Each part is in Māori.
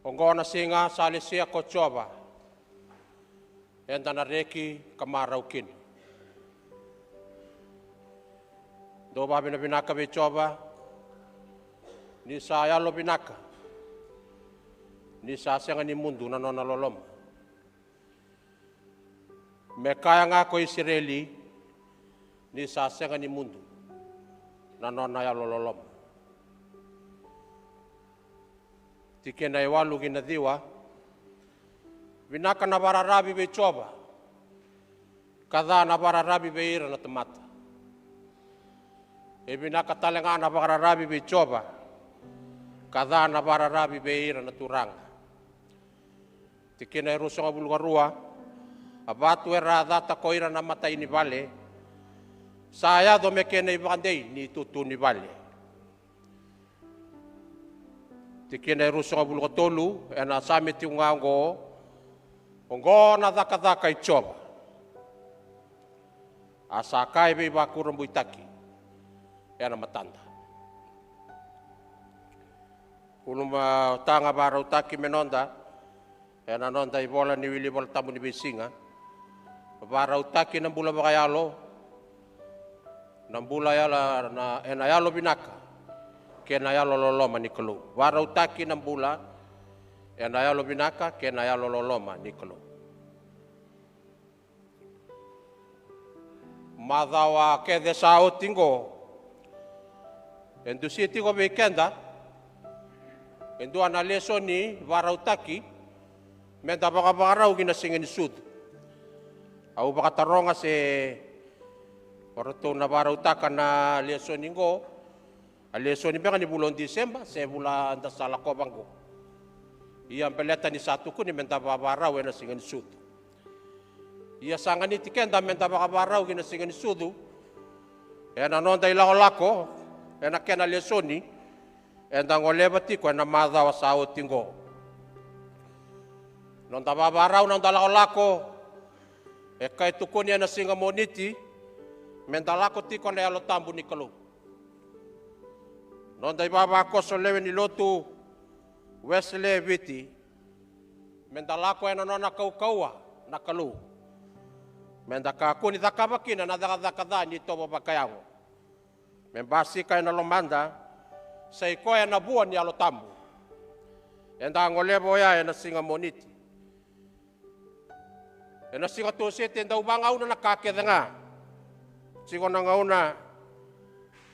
Ongona singa salisia kochova. Enda na reki kamaraukin. Do babi na binaka bechova. Ni sa yalo binaka. Ni sa senga ni mundu na nona lolom. Me kaya nga ko Israeli. Ni sa senga ni mundu na nona yalo lolom. Tike na iwalu gina diwa. Binaka na bararabi bechova. Kada na bararabi beira na temata. E binaka talenga na bararabi bechova. Kada na bararabi beira na turanga. Tike na iruso nga bulgarua. Abatu era data koira na mata ini vale. Saya do meke na ibandei ni tutu ni vale. Tike na iruso nga bulgatolu. Ena samiti unga Ongo na daka i chova. Asa kai be bakura buitaki. Era matanda. Uluma tanga bara utaki menonda. Ena nonda i bola ni wili bola tamu ni besinga. Bara utaki na bula bakayalo. Na bula yala na ena yalo binaka. Kena yalo loloma ni kelu. Bara utaki na bula. Ena yalo binaka kena yalo loloma ni kelu. Madawa ke de sao tingo. Endu si tingo bekenda. Endu analeso ni varautaki. Menda baka barau gina singin sud. Au baka taronga se orto na varautaka na leso ningo. Aleso ni beka ni bulan Desember se bulan dasala ko bangko. Ia peleta ni satu ku ni menda barau na singin sud. Ia sanga ni tikenda menta baka barau gina singani sudu. Ena nonda ilako lako. Ena kena lesoni. Enda ngoleba tiko ena madha wa sao tingo. Nonda barau nonda lako lako. Eka itukuni ena singa moniti. Menta lako tiko na yalo tambu ni kalu. Nonda ibaba koso lewe ni lotu. Wesley viti. Menta lako ena nona kau-kaua na kalu. Menda ka kuni dakabakina na dakada ni tobo bakayango. Membasi kay na lomanda sa ikoya na buwan ni alotambu. Enda ngolebo ya na singa moniti. Ena singa tosete enda ubangaw na nakakeda nga. Sigo na ngauna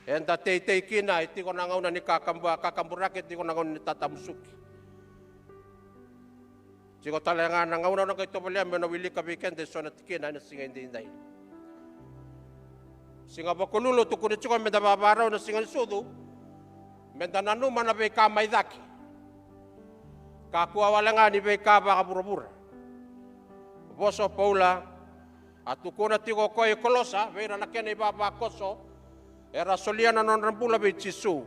enda tei kina iti ko na ngauna ni kakamburakit iti ko na ngauna ni tatamusuki. Sigo talenga na ngauna na kayo tobalya na wili ka weekend so na tikina na singa hindi. Singa bakululo tukunit ko menda babaraw na singa sudu. Menda nanuma na beka maidaki. Kakuha wala nga ni beka baka burabura. Boso Paula at tukuna tiko ko kolosa vera na kena ibaba koso era solia na non rambula be chisu.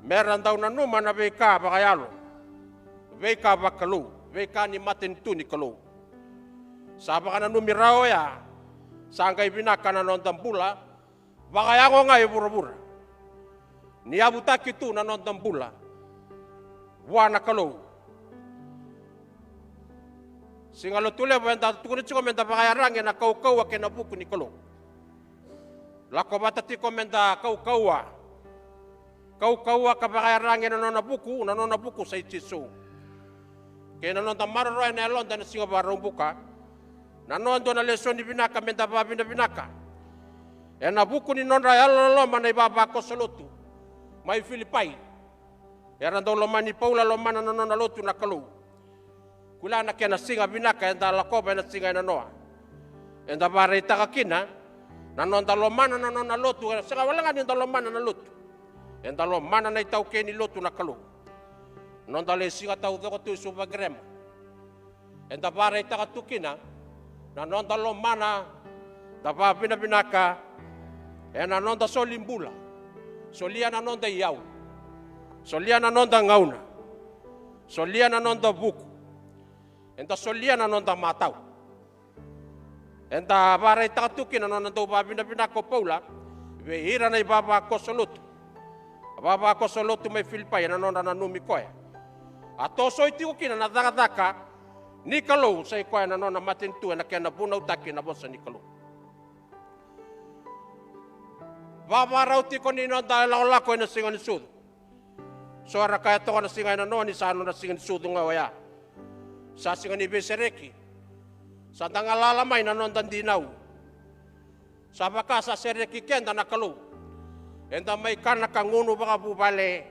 Meran daw nanuma na beka baka yalo. Beka bakalu. Beka ni matin tu ni kalu. Saba ka na numirao ya. Sangkay binaka na nondang bula. Baka yango nga ibura-bura. Niabutaki tu na nondang bula. Wana kalu. Singalo tule benda tukunit ko menda baka yarangin na kau-kawa kinabuko ni kalu. Lako batati ko menda kau-kawa. Kau-kawa ka baka yarangin na nonabuko sa itisu. Kaya nanon tamaro roy na elon dan singa barong buka. Nanon do na leson ni binaka menta babi na binaka. E na buku ni non raya lolo mana ibaba ko solotu. Mai Filipai. Era do lo mani Paula lo mana nanon na lotu na kalu. Kula na kena singa binaka enda lakoba na singa na noa. Enda bare takakina nanon da lo mana nanon na lotu singa wala nga enda lo mana na lotu. Enda lo mana na itau keni lotu na kalu. Nonda le singa tau doko tu suba grem. Enda bare taka tukina. Na nonda lo mana. Da ba binaka. Ena nonda solimbula. Solia na nonda iau. Solia na nonda ngauna. Solia na nonda buku. Enda solia na nonda matau. Enda bare taka tukina nonda ba binaka Paula. Vehira na ibaba ko solutu. Baba ko solotu may Filipai na nonda na numi koya. Ato soiti ko kina na daka ni kalau sai ko na nona matin tu na kena buna utaki na bosa ni kalau. Baba rauti ko ni no da la ko na singa ni sud. Suara kaya to na singa na no ni sano na singa ni sud nga waya. Sa singa ni besereki. Sa tanga lalamay na non dandinaw. Sa baka sa sereki kenda na kalau. Enda may kana kangunu baka bubale.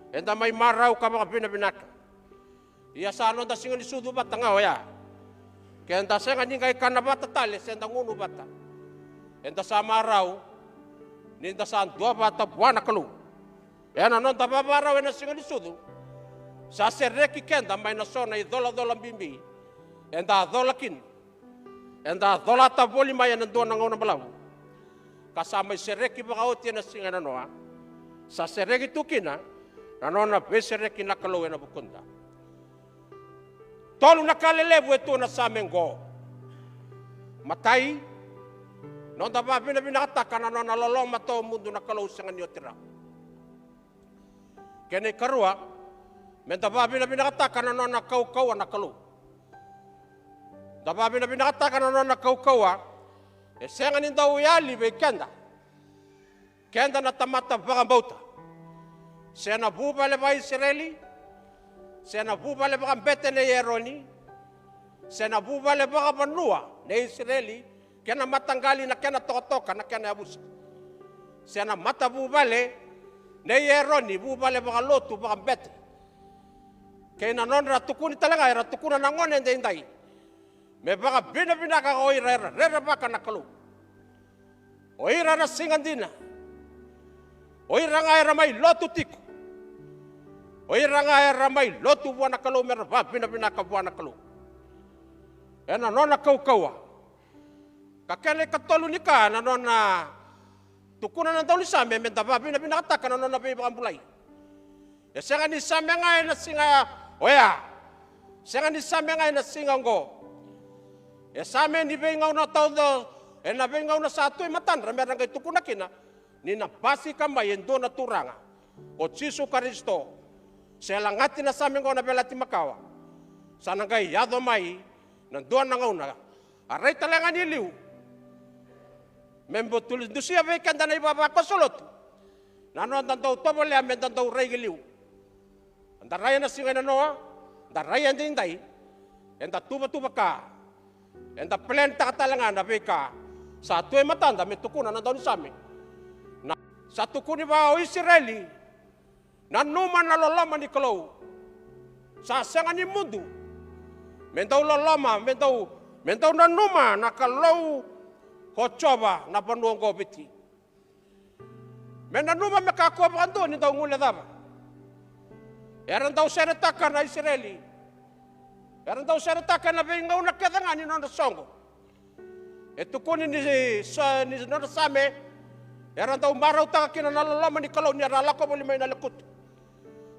Enda may maraw ka baka binabinaka. Iya sa ano da singa ni sudu bata nga waya. Kenda singa ni kay kana bata tali senda ngunu bata. Enda sa maraw ninda sa dua bata buana kalau. Yan ano da babaraw na singa ni sudu. Sa sereki kenda may nasona idola-dola bimbi. Enda dolakin. Enda dolata boli may nandoon ng una balaw. Kasama sereki baka oti na singa na noa. Sa sereki tukina, nanona be sereki na kalau na bukunda. Tolu na kalelebu ito na sa menggo. Matay, non da ba binakataka na nona lolong mato mundo na kalau sa nganyo tira. Kene karua, menta ba binakataka na nona kau-kau na kalau. Da ba binakataka na nona kau-kau senga ni daw yali be kenda. Kenda na tamata bagambauta. Sena bubale ba Israeli? Sena bubale ba bete ne Yeroni? Sena bubale ba banua ne Israeli? Kena matanggali na kena toka na kena abus. Sena mata bubale ne Yeroni bubale ba lotu ba bete. Kena non ratukuni talaga ratukuna na ngone ndai. Me baka bina ka oira rera baka nakalu. Oira na singandina. Oira nga ramay lotu tiku. Oira nga ramay lotu buwan nakalu mer ba bina ka buwan nakalu. Ena nona kau-kawa. Kakele katolu nika na nona tukuna na daw ni same menta ba bina kataka na nona be bakambulay. Ya senga ni same nga na singa oya. Senga ni same nga na singa ngo. E same ni bengaw na todo e na bengaw na sa ato'y matan ramera ngay tukuna kina ni nabasi kamay endo na turanga o Jisu Kristo selangati na same ngo na belati makawa sana ngay yado may nanduan na ngaw na aray talangan niliw membo tulis dusiya be kanda na ibaba kosolot nano andan daw tobole amen daw ray giliw andaraya na singa na noa andaraya din day enda tuba ka. Enda plenta katalangan na beka sa tuwe matanda may tukuna na daw ni sami. Na sa tukuni ba o Israeli na numan na lolama ni kalau sa senga ni mundo. Mendaw lolama, mendaw na numa na kalau hocoba na panuong gobiti. Mendaw numa makakuha pa doon ni daw ngula daba. Eran daw seretaka na Israeli. Karena tahu saya retakan na bengaw na kedangan ni nona songo. Ito kunin ni nona same. Karena tahu maraw taka kina nalalama ni kalau ni aralako boli may nalakut.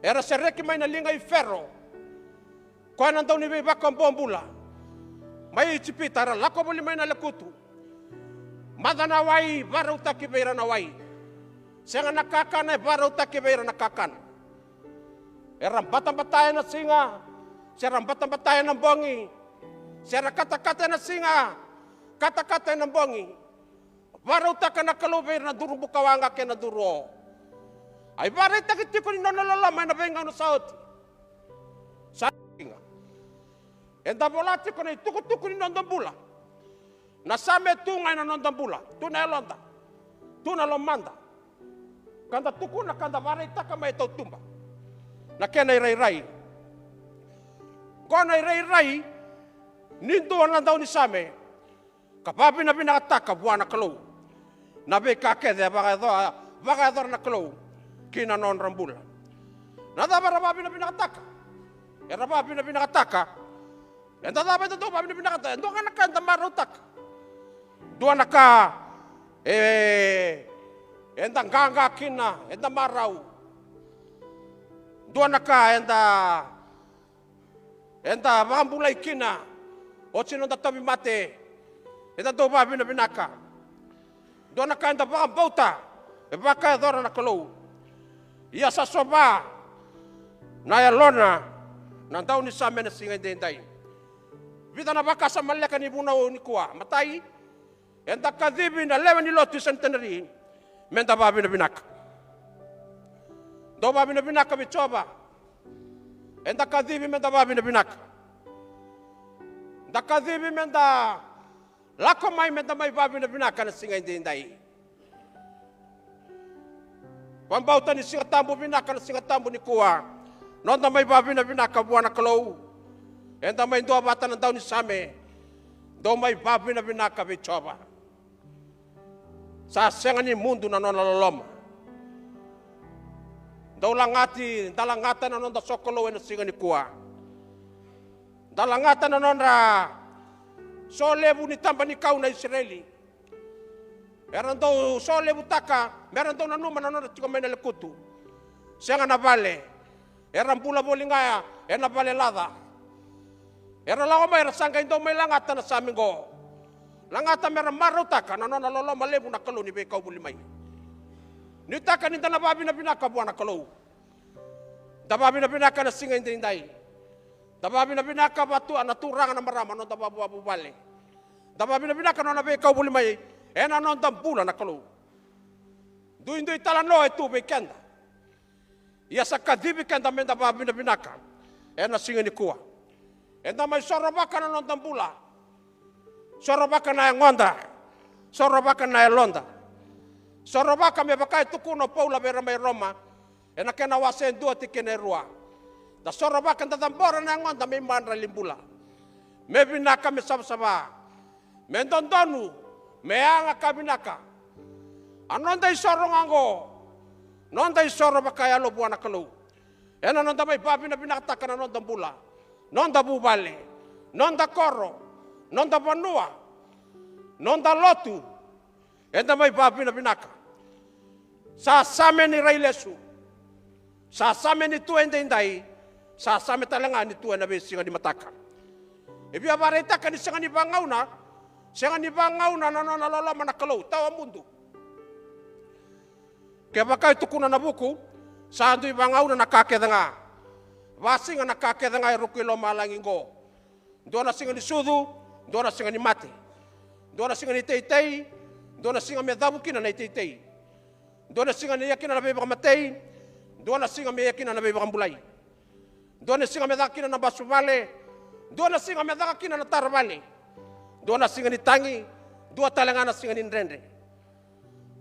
Era sereki may nalingay ferro. Kuha nang daw ni bibakang bombula. May itsipita aralako boli may nalakutu. Madanaway baraw taki bayra naway. Siya nga nakakan ay baraw taki bayra nakakan. Era batang-batayan na singa. Sera batayan ng bongi. Sera kata-kata na singa. Kata-kata ng bongi. Baraw ta ka nakalubay na duro bukawanga ke na duro. Ay baray takit ko ni nalalamay na bengaw na saot. Sa singa. Enda bolati ko na itukot-tukot ni nondambula. Nasame tungay na nondambula. Tunelonda. Tunalomanda. Kanda tukuna kanda baray ta ka may tumba. Na kenay ray-ray. Kung ay ray-ray, ninduan lang daw ni Same, kapabi na binakataka, buwan na kalaw. Nabi kakede, baka idor na kalaw, kinanon rambula. Nadaba rababi na binakataka. E rababi na binakataka, e nadaba ito doon, babi na binakataka, doon ka nakanda marutak. Doon naka, endang gagakin na, endang maraw. Doon naka, Enta bakambulay kina. O sino tatabi mate. Enta do babi na binaka. Do na kanda bakambauta. E baka dora na kalau. Ia sa soba. Na ya lona. Nandau ni Same na singa dendai. Vita na baka sa maleka ni bunau ni kuwa. Matai. Enda kadhibi na lewa ni lotu centenary. Menda babi na binaka. Do babi na binaka bichoba. Enda kadhibi menda babi na binaka. Enda kadhibi menda lako mai menda mai babi na binaka na singa dendai. Pambauta ni singa tambu binaka na singa tambu ni kuwa. Nonda mai babi na binaka buana kalau. Enda mai doa bata na dau ni Same. Do mai babi na binaka bichoba. Sa senga ni mundu na nona loloma. Daulangati dalangata na nonda sokolo na singa ni kuwa. Dalangata na nonda solebu ni tamba ni kau na Israeli. Meron daw solebu taka, meron daw na numa na nonda tiko may nalikutu. Senga na bale. Eran pula bolingaya, na bale lada. Era lawa may rasangka daw may langata na samingo. Langata meron marutaka na nona loloma lebu na kalu ni be kau bulimay. Nitaka ni dana babi na binaka buana kalau. Dababi na binaka na singa indai. Dababi na binaka batu anaturanga na marama no dababu abu bale. Dababi na binaka no na be kau bulimay. Ena non dampula na kalau. Duindui talano itu be kenda. Ia sakadibi kenda menda babi na binaka. Ena singa ni kuwa. Enda mai sorobaka na non dampula. Sorobaka na ngonda. Sorobaka na londa. Sorobaka me bakai tukuno Paula bera mai Roma. Ena kena wasen dua tikene rua. Da sorobaka da dambora na ngonda me mandra limbula. Me binaka me sabsaba. Me ndondonu me anga kabinaka. Anonda isorongango. Nonda isorobaka ya lo buana kalau. Ena nonda mai babi na binaka takana nonda bula. Nonda bubale. Nonda koro. Nonda banua. Nonda lotu. Enda mai babi na binaka. Sa Same ni railesu. Sa Same ni tu ende indai. Sa Same talanga ni tu na besinga ni mataka. Ibia bareta kan singa ni bangauna. Singa ni bangauna na nona loloma na kalau. Tawa mundu. Kaya bakai tukuna na buku. Sa andu bangauna na kakedanga. Wasinga na kakedanga iruki lo malangingo. Dona singa ni sudu. Dona singa ni mate. Dona singa ni teitei. Dona singa me dabu kina na teitei. Dona singa ni yakina na beba matei. Dona singa me yakina na beba mbulai. Dona singa me dakina na basuvale. Dona singa me dakina na tarvale. Dona singa ni tangi. Dua talangana singa ni nrende.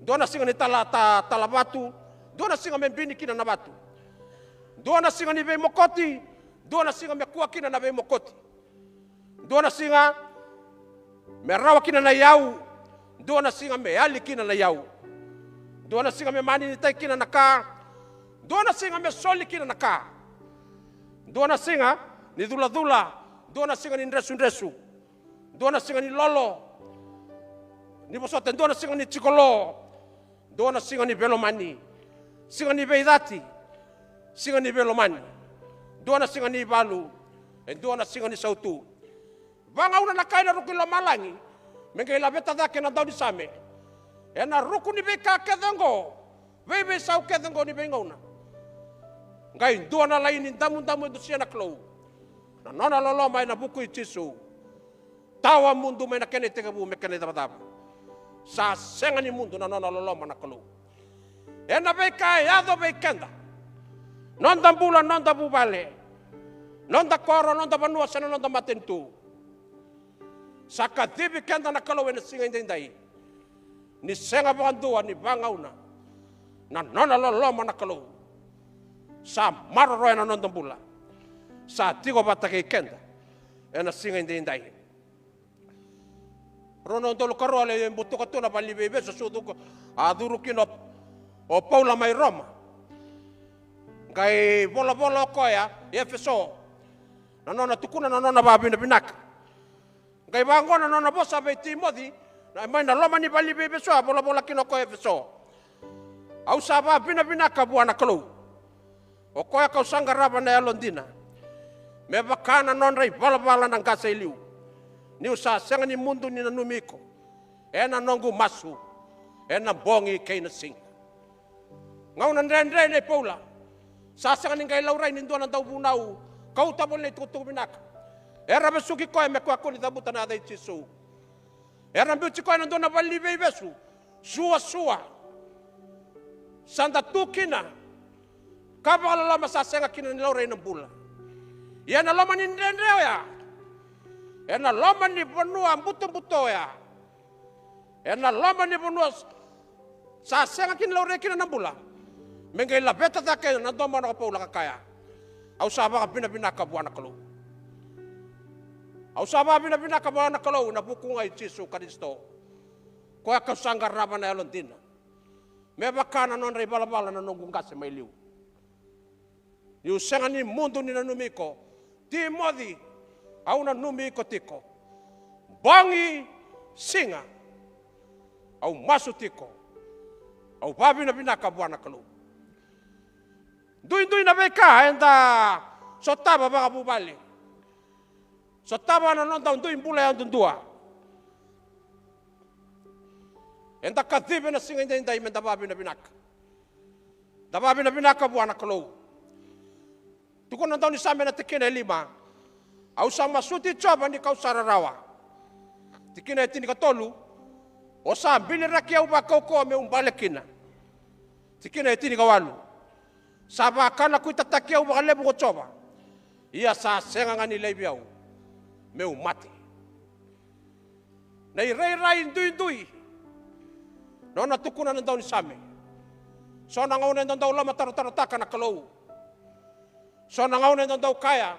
Dona singa ni talabatu. Dona singa me bini kina na batu. Dona singa ni be mokoti. Dona singa me kuwa kina na be mokoti. Dona singa me rawa kina na yau. Dona singa me ali kina na yau. Dona singa me mani ni tai kina na ka. Dona singa me soli kina na ka. Dona singa ni dula. Dona singa ni ndresu. Dona singa ni lolo. Ni bosote dona singa ni chikolo. Dona singa ni belomani. Singa ni beidati. Singa ni belomani. Dona singa ni balu. Dona singa ni sautu. Banga una nakaina ruku lo malangi. Mengai la beta dake na dau di Same. Ena ruku ni beka kedango. Webe sau kedango ni bengauna. Ngai dua na laini damu itu siana klau. Na nona lolo mai na buku itisu. Tawa mundu mai na kene tegabu me kene dabadaba. Sa senga ni mundu na nona lolo mana klau. Ena beka yado bekenda. Nonda bula nonda bubale. Nonda koro nonda banua sana nonda matentu. Saka dibi kenda na kalau ena singa indai. Ni senga bandua ni bangauna. Na nona lolo mana kalau. Sa marro ena nonda bula. Sa tigo batake kenda. Ena singa indai. Rono ndolo karole mbuto katuna bali bebe so sudu aduru kino o Paula mai Roma. Kai bola koya Efeso. Na nona tukuna na nona babi na binaka. Kai bangona nona bosa be Timothy. Na mai na Roma ni bali bebe so bola kino ko Efeso. Au saba bina binaka buana kalau. O koya kau sangaraba na Londina. Me bakana non rai bala nang kasa iliu. Ni usa senga ni mundu ni nanumiko. Ena nongu masu. Ena bongi kay na sing. Ngau nandre ne Paula. Sa senga ni kay laurai ni doan daw bunau. kau tabon le tutu binaka. Era besuki koe me kwa kuni tabuta na dai tisu. Era mbuti koe ndona bali bebesu. Sua. Santa tukina. Kabala lama sasenga kina ni laure bula. Ya na lama ni ndendeo ya. Ya na lama ni bonua mbuto ya. Ya na lama ni bonua sasenga kina laure kina bula. Mengai la beta take na doma na paula kaya. Au saba bina ka buana kalu. Au saba bina ka buana kalu na buku ngai Yesu Kristo. Ko ka sanggar raba na lontina. Me bakana non re bala na nongung kase mai liu. Yu sengani mundu ni na numiko. Ti modi au na numiko tiko. Bangi singa. Au masu tiko. Au babi na bina ka buana kalu. Dui na beka enda sotaba baka bubali. Sotaba na nonda dui mbula ya ndundua. Enda kadhibe na singa inda imenda babi na binaka. Da babi na binaka buana kalau. Tuko nonda ni same na tekene lima. Au sama suti coba ni kau sararawa. Tikina etini katolu. O sa bili rakia uba kau ko me umbalekina. Tikina etini kawalu. Saba kana kuita takia uba kalebu ko coba. Ia sa senga ngani leibiau. Meu mati. Na irai indui. Nona tukuna na daw ni same. So nangauna na daw lama tarutarutaka na kalou. So nangauna na daw kaya.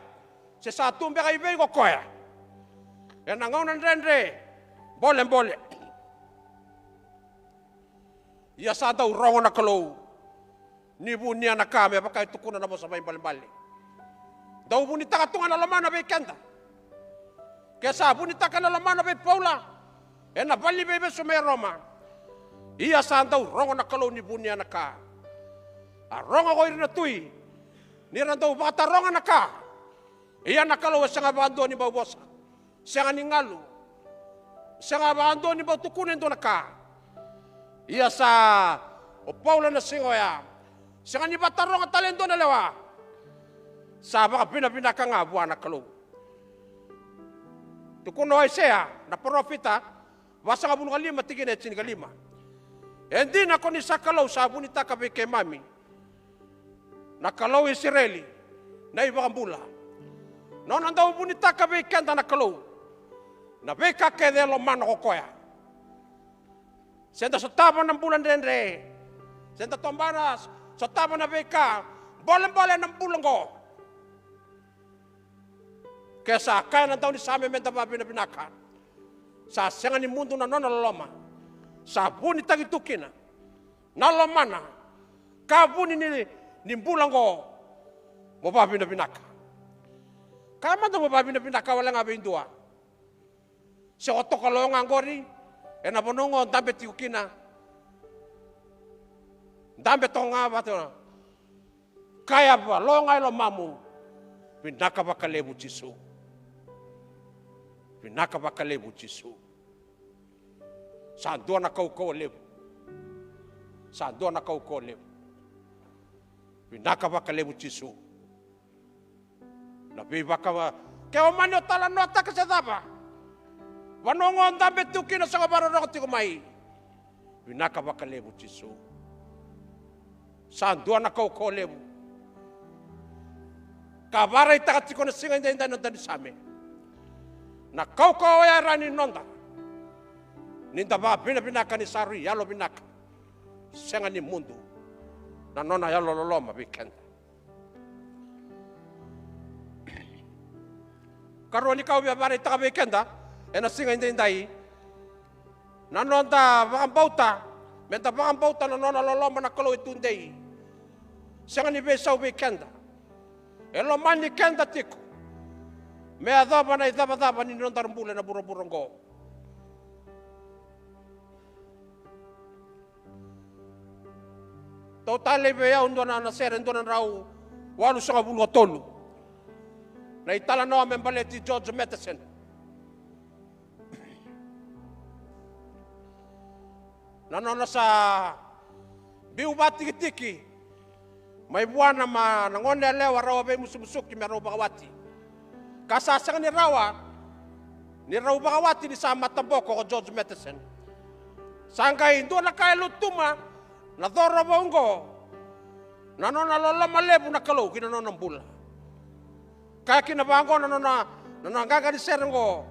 Se sa tumbe ka ibay ko koya. E nangauna nrendre. Bole. Ia sa daw rongo na kalou. Nibu niya na kame baka tukuna na mo sa may balimbali. Daw bunita ka tunga na laman na kenda. Kaya sa bunita ka na laman na Paula. E na bali bebe sumay Roma. Ia sa daw rongo na kalou ni bunia na ka. A rongo ko irin na tuy. Niran daw baka rongo na ka. Ia na kalou sa nga bando ni babosa. Sa nga ningalu. Sa nga bando ni bautukunin do na ka. Ia sa o Paula na singoya. Sa nga ni batarong at talento na lewa. Sa baka pinaka nga buwan na kalou. Tukuno ay siya na profita. Basa nga buno kalima tigin at sinigalima. Hindi na ko ni sa kalaw sa bunita kabe kay mami. Na kalaw Israeli. Na iba kang bula. Noon ang daw bunita kabe kenda na kalaw. Na beka kede lo mano ko koya. Senda sa taban ng bulan din re. Senda tombanas. Sa taban na beka. Bolen ng bulan ko. Kesa kaya na daw ni Sami menta babi na binaka. Sa senga ni mundo na non loma. Sa buni tagitukina. Nalamana. Kabuni ni bulan ko. Mababi na binaka. Kaya man daw mababi na binaka wala nga bindua. Si oto kalongang gori. E nabonongo dambe tiukina. Dambe to nga ba to. Kaya ba longay lo mamu. Binaka ba kalebu Jisu. Binaka ba kalebu Jisu. Sa doon na kau lebu. Sa doon na kau lebu. Binaka ba kalebu Jisu. Nabi baka ba. Kaya manyo tala nota kasi daba. Wanongo dambe tukina sa kabaro na kuti kumai. Binaka ba kalebu Jisu. Sa doon na kau lebu. Kabaray takati ko na singa hindi na dani sa amin. Na kau ay rani nonda. Ninda ba binaka ni Sari yalo binaka. Singa ni mundo. Na nona yalo loloma bikenda. Karuan ikaw biyabaray taka bikenda. E na singa hindi. Na nonda bakang bauta. Menta bakang bauta na nona loloma na kalo itunday. Singa ni besaw bikenda. Elo mani kenda tiko. Me adaba na idaba ni nonda rambule na buro-burongo. Totale beya undo na nasere undo na rau. Walu sa kabulu atolu. Na itala no amembaleti George Matheson. Nanona sa biu bati tiki. Mai buana ma nangone lewa rawa be musumusuki me rawa bakawati. Kasasang ni rawa bakawati ni sama tamboko ko George Matheson. Sangkai ndo na kaya lutuma na dhoro bongo. Nanona lola malebu na kalau kina nona mbula. Kaya kina bango nanona gaga di serengo.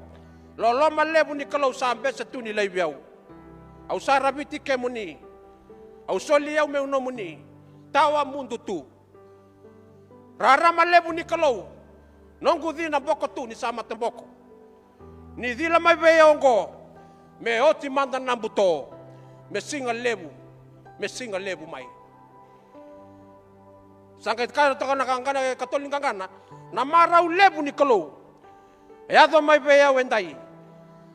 Lola malebu ni kalau sampai setuni lai biau. Au sarabiti kemuni. Au soli yau meunomuni. Tawa mundu tu. Rara malebu ni kalau. Nongu dhina boko tu ni sama temboko. Ni dhila mai beongo. Me oti manda nambuto. Me singa lebu mai. Sangkait kaya toka nakangkana katoling kangkana. Na marau lebu ni kalau. E ado mai bea wendai.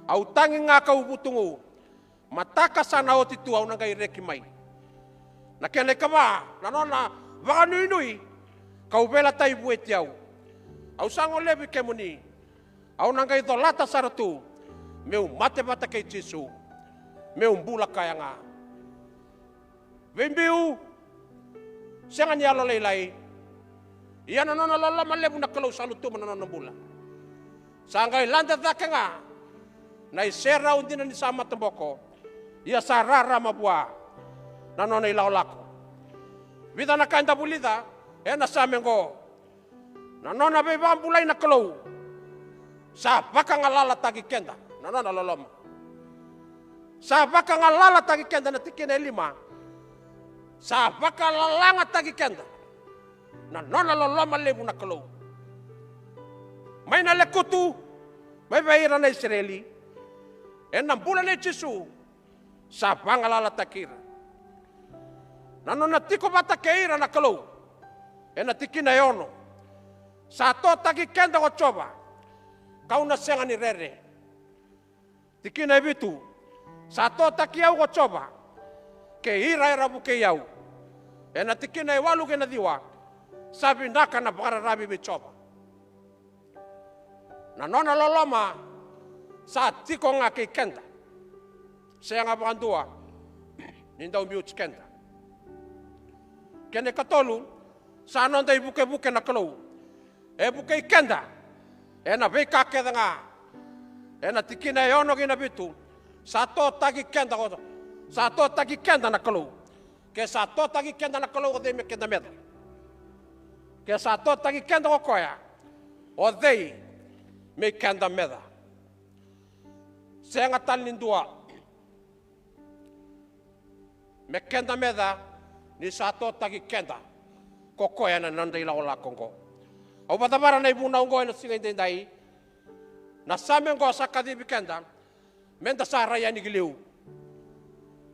Au tangi ngaka ubutungu. Mataka sana oti tu au nangai reki mai. Na kene kama. Na nona waka nui nui. Kau bela tai bueti au. Au sango lebu kemuni. Au nangai dolata saratu. Meu mate bata kei Jesu. Meu mbula kaya nga. Vimbiu. Siangan ya lo leilai. Ia nona lola malebu na kalau salutu manana mbula. Sanggai landa dake nga. Na isera undina ni sama temboko. Ia sarara mabua. Na nona ilau lako. Vida na kainda bulida. Na samengo. Na nona beba mbulai na kalau. Sa baka ngalala tagi kenda. Na nona loloma. Sa baka ngalala tagi kenda na tikine lima. Sa baka lalanga tagi kenda. Na nona loloma lebu na kalau. May nalekutu. May baira na Israeli. Na bulan na Jesu. Sa bangalala takira. Na nona tiko bata keira na kalau. Na tikina yono. Sa to tagi kenda ko coba. Kau na senga ni rere. Tikina ibitu. Sa to takiau ko coba. Ke ira rabu ke yau. Na tikina walu ke na diwa. Sabi naka na bakara rabi be coba. Na nona loloma. Sa tiko nga ke kenda. Saya nga bakandua. Ninda umiuch kenda. Kene katolu. Sa nonda ibuke-buke na kalau. Buke kenda. Na veka keda nga. Na tikina yono gina bitu. Sa to tagi kenda ko. Sa to tagi kenda na kalau. Ke sa to tagi kenda na kalau ko de me kenda meda. Ke sa to tagi kenda ko koya. O de me kenda meda. Saya ngatal nindua. Me kenda meda ni sa to tagi kenda. Ko koya na nanda ila ola kongo. Au batabara na ibuna ungo na singa indendai. Na samengo sa kadibi kenda. Menda sa raya ni giliu.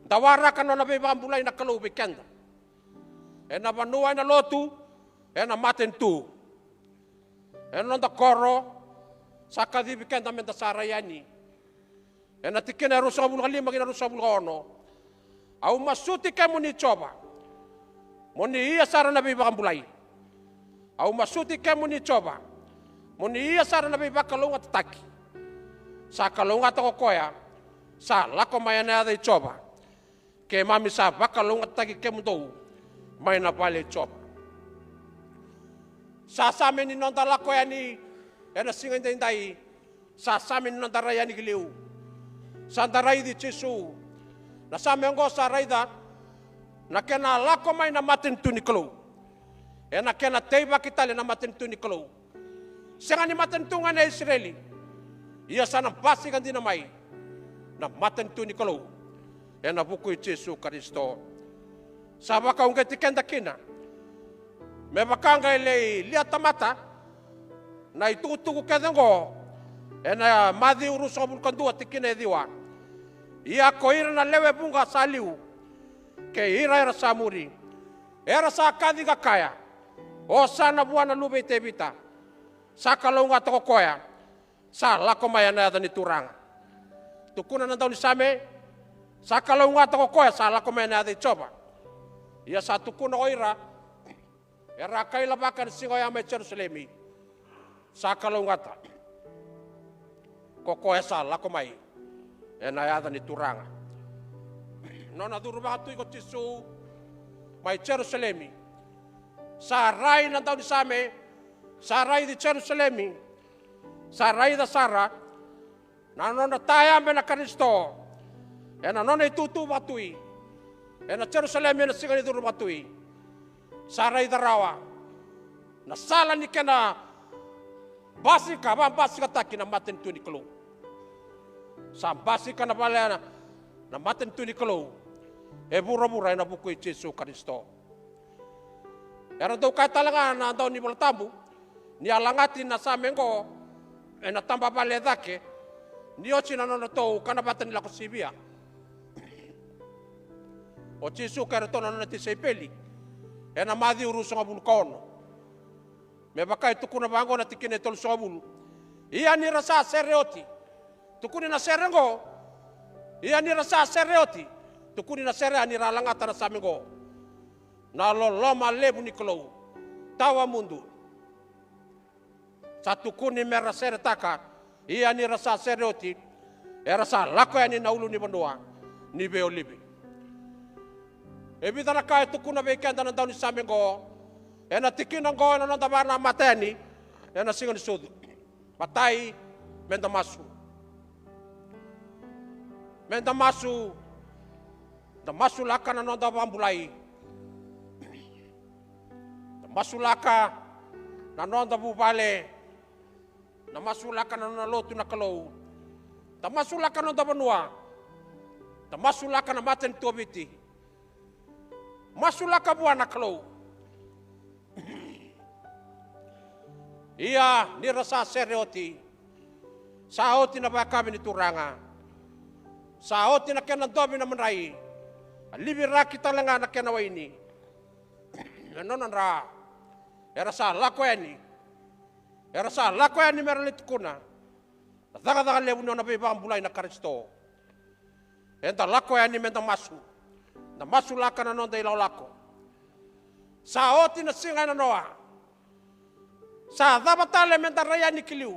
Dawara ka no na beba ambulay na kalau be kenda. Na banuay na lotu. Na maten tu. Nonda koro. Sa kadibi kenda menda sa raya ni. Na tikina rusabul kalima kina rusabul kono. Au masuti ka muni coba. Muni iya sara na beba ambulay. Au masuti ka muni coba. Muni iya sara na beba kalunga tataki. Sa kalunga to koya. Sa lako mayana ada coba. Ke mami sa bakalunga tataki ke mundo. May na bale coba. Sa samin ni nonda lako ya ni. Na singa indai. Sa samin ni nonda raya ni giliu. Sa ndarai di Jesu. Na samin ngo sa raida. Na kena lako may na matin tu ni kalau. Na kena teiba kitali na matin tu ni kalau. Senga ni matin tu nga na Israeli. Ia sana pasti kan dinamai. Na matin tu ni kalau. Na buku Yesu Kristo. Sabaka unga tikenda kina. Me bakanga ile liata mata. Na itutuku kedengo. Na madhi urusobul kandua tikina ediwa. Ia koira na lewe bunga saliu. Ke ira era samuri. Era sa kadi kaya. O sana buana lube tebita. Sa kalunga toko koya. Sa lako mayana ada ni turang. Tukuna nandau ni same. Sa kalunga toko koya sa lako mayana ada coba. Ia sa tukuna oira. Era kaila baka ni singo ya me Jerusalemi. Sa kalunga ta. Kokoya sa lako may. Na ada ni turanga. Nona duru batu iko Jesu. May Jerusalemi. Sarai na daw ni Same, sarai di Jerusalemi, sarai da Sara, nanon na tayame na Kristo, e nanon na itutu batui, e na Jerusalemi na singa ni duru batui, sarai da rawa, na sala ni kena basika, basika taki na maten tu ni kelu, sa basika na bala na maten tu ni kelu, e bura-bura na buku Yesus Kristo. Era daw kahit talaga na daw ni Baltamu, ni alangatin na sa mengo, na tamba baledake, ni ochi na nono kanabatan nila ko sibia. O Yesu kaya to na nati sa ipeli, na madi uruso nga bulkono. Me baka ituko na bango na tikine tol sa bulu. Iya ni rasa sereoti, tukuni na serengo, iya ni rasa sereoti, tukuni na sere ni ralangata na sa mengo. Na loloma lebu ni kelou tawa mundu satu kuni mera sere taka ia ni rasa sereoti rasa lako ya ni naulu ni bandua ni beo libi ebi tana kai tukuna be kanda na dauni samengo ena tikina go na nda barna mateni ena singa ni sudu matai menda masu da masu lakana na nda bambulai masulaka na nonda bubale na masulaka na lotu na kalou ta masulaka na banua ta masulaka na maten tobiti masulaka buana kalou ia ni rasa sereoti saoti na bakami ni turanga saoti na kena dobi na menrai libira kita lenga na kena waini nonon ra era sa lako yani meralit kuna daga lebu na be bambulai na Kristo enta lako yani menta masu na masu laka na nonda ila lako sa oti na singa na noa sa dabatale menta raya ni kiliu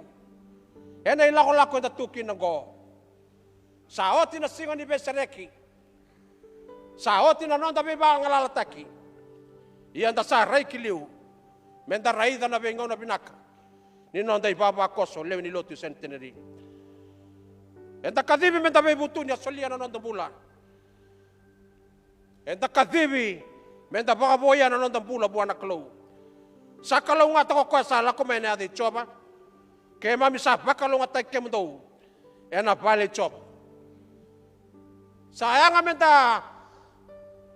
ena ila lako enta tuki na go sa oti na singa ni besereki sa oti na nonda be bangalataki ia nda sa rai kiliu menda raida na bengau na binaka ni nonda ibaba koso lewe ni lotu centenary enda kadibi menda be butunya solia na nonda bula enda kadibi menda baka boya na nonda bula buana klo sakalo nga to ko sala ko mena de choba ke mami sa bakalo nga take mdo ena bale chop sayanga menda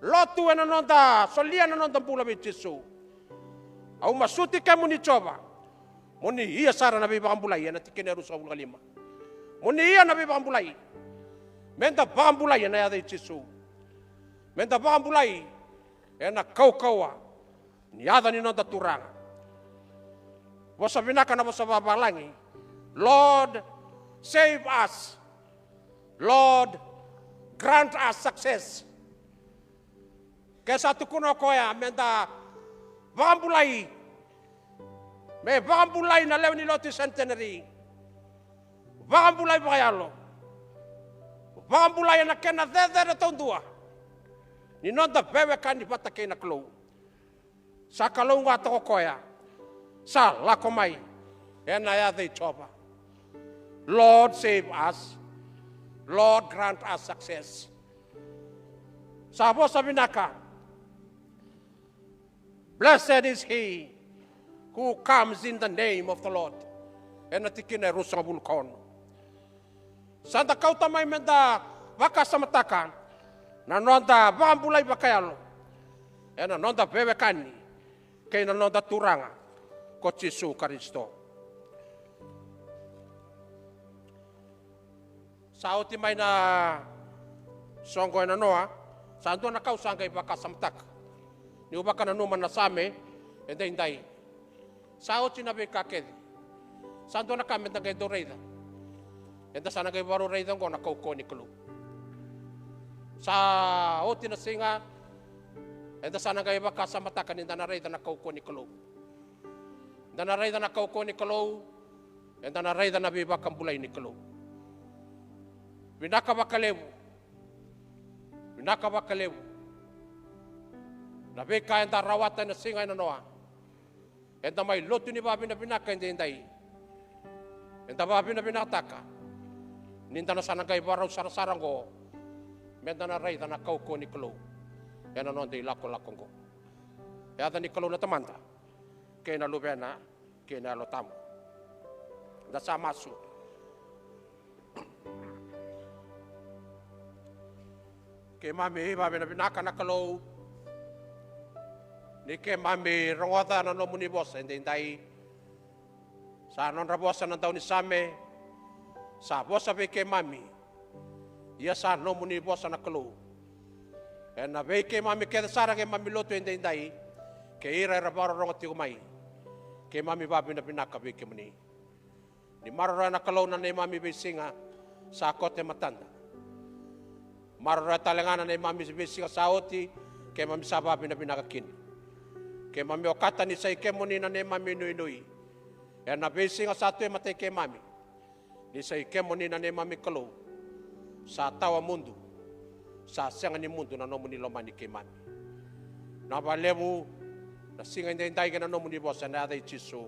lotu na nonda solia na nonda bula be Yesu au masuti kamu ni coba moni iya sara nabi bakambulai na tikene rusa ul kalima moni iya nabi bakambulai menda bakambulai na ya Yesu menda bakambulai na kau ni ada ni nonda turang bosa binaka na bosa babalangi Lord save us Lord grant us success kesa tukuno koya menda bambulai me bambulai na lew ni loti centenary bambulai bayalo bambulai na kena dede tondua ni nonda bewe kan di patake na klo sakalo nga to koya sa lakomai ena ya de choba Lord save us Lord grant us success sabo sabinaka blessed is he who comes in the name of the Lord. And natikina rusang bulkon. Santa kauta may menda baka sa mataka na nonda bambulay bakayalo. E na nonda bebekani kay na nonda turanga ko Yesu Kristo. Sa oti may na songgoy na noa, santo na kausangay baka sa mataka. Ni ubaka na numan na same, inday. Sao sinabi kaked. Santo na kami na kayo reida. Enda sana kayo baro reida ko na kauko ni kulu. Sa oti na singa, enda sana kayo baka sa matakan inda na reida na kauko ni kulu. Inda na reida na kauko ni kulu, enda na reida na bibak ang bulay ni kulu. Binakabakalewu. Nabe kaya da rawatan na singay na noa. Enta mai lotu ni babi na pinaka indai. Enta babi na pinataka. Ninta na sana kay barau sarang ko. Menta na ray na kauko ni kalo. Ena non di lako ko. Yata ni kalo na tamanta. Kaya na lubena, kaya na lotamu. Da sa masu. Kaya mami babi na pinaka na kalo. Ni ke mami rongota na no muni boss endai sa non rabosa na taon ni same sa bossa be ke mami ia sa no muni boss na klo na be ke mami ke sara ke mami loto endai ke ira rabaro rongoti umai ke mami babi na pinaka be ke muni ni marara na klo na ne mami be singa sa kote matanda marara talengana ne mami be singa sa oti ke mami sa babi na pinaka kini ke mami o kata ni sa ike moni na ne mami nui. E na besi nga satu e mate ke mami. Ni sa ike moni na ne mami kalau. Sa tawa mundu. Sa senga ni mundu na nomu ni lomani ke mami. Na balemu na singa indai ke na nomu ni bosa na ada ichisu.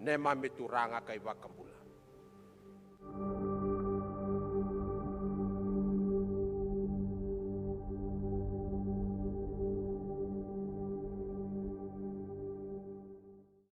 Ne mami turanga kay bakam.